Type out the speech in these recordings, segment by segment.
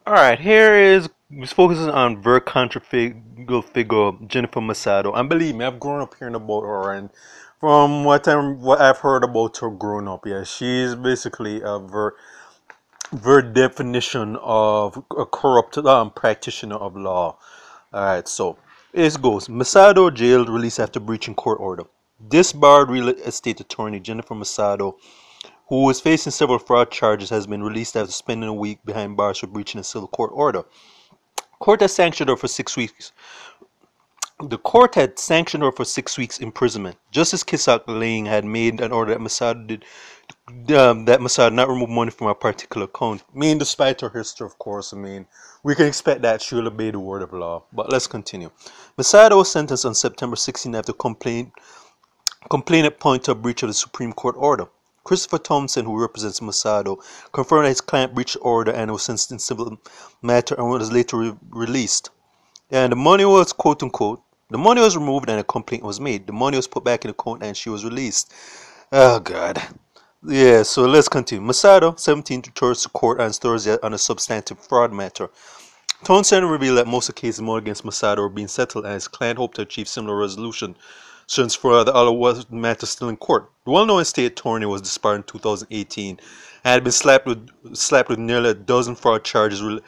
Alright, here is focusing on very controversial figure Jennifer Messado. And believe me, I've grown up hearing about her, and from what I've heard about her growing up, yeah, she's basically a very definition of a corrupt practitioner of law. Alright, so it goes. Messado jailed, released after breaching court order. Disbarred real estate attorney Jennifer Messado, who is facing several fraud charges, has been released after spending a week behind bars for breaching a civil court order. Court has sanctioned her for 6 weeks. The court had sanctioned her for 6 weeks imprisonment. Justice Kisak Lang had made an order that Messado not remove money from a particular account. Despite her history, of course, we can expect that she will obey the word of law. But let's continue. Messado was sentenced on September 16 after complainant point to a breach of the Supreme Court order. Christopher Thompson, who represents Messado, confirmed that his client breached the order and was sentenced in civil matter and was later released. And the money was, quote unquote, the money was removed and a complaint was made. The money was put back in the account and she was released. Oh, God. Yeah, so let's continue. Messado, 17, returns to court on Thursday on a substantive fraud matter. Thompson revealed that most of the cases more against Messado were being settled and his client hoped to achieve similar resolution since for the other matters still in court. The well-known state attorney was disbarred in 2018 and had been slapped with nearly a dozen fraud-related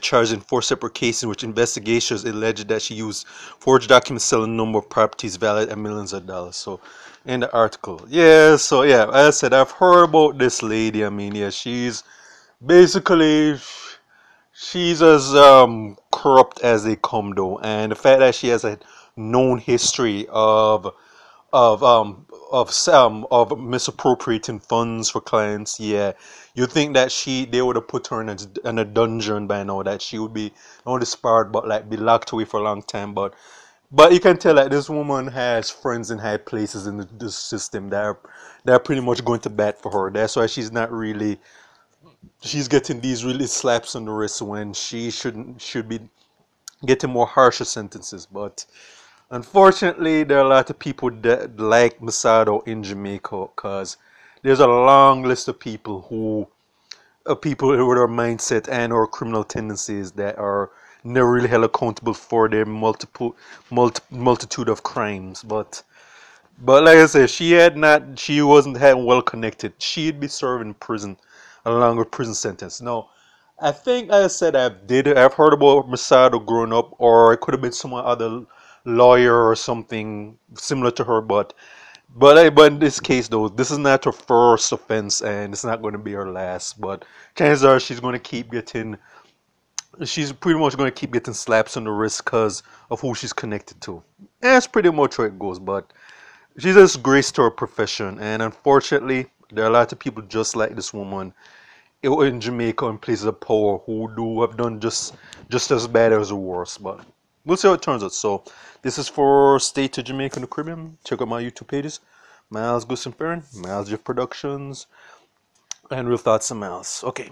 charges in 4 separate cases in which investigations alleged that she used forged documents selling a number of properties valued at millions of dollars. So, in the article, as I said, I've heard about this lady. She's basically as corrupt as they come, though, and the fact that she has a known history of misappropriating funds for clients. Yeah, you think that they would have put her in a dungeon by now, that she would be not disbarred but like be locked away for a long time. But you can tell that this woman has friends in high places in the system that are pretty much going to bat for her. That's why she's getting these really slaps on the wrist when she should be getting more harsher sentences. But unfortunately, there are a lot of people that like Messado in Jamaica, because there's a long list of people with our mindset and or criminal tendencies that are never really held accountable for their multitude of crimes. But like I said, she wasn't that well connected. She'd be serving prison, a longer prison sentence. No, I think, like I said, I've heard about Messado growing up, or it could have been some other lawyer or something similar to her. But in this case, though, this is not her first offense, and it's not going to be her last. But chances are she's pretty much going to keep getting slaps on the wrist because of who she's connected to. And that's pretty much how it goes. But she's a disgrace to her profession, and unfortunately, there are a lot of people just like this woman in Jamaica in places of power who have done just as bad as or worse. But we'll see how it turns out. So this is for State to Jamaica and the Caribbean. Check out my YouTube pages, Miles Goose and Farron, Miles Jeff Productions, and Real Thoughts and Miles. Okay.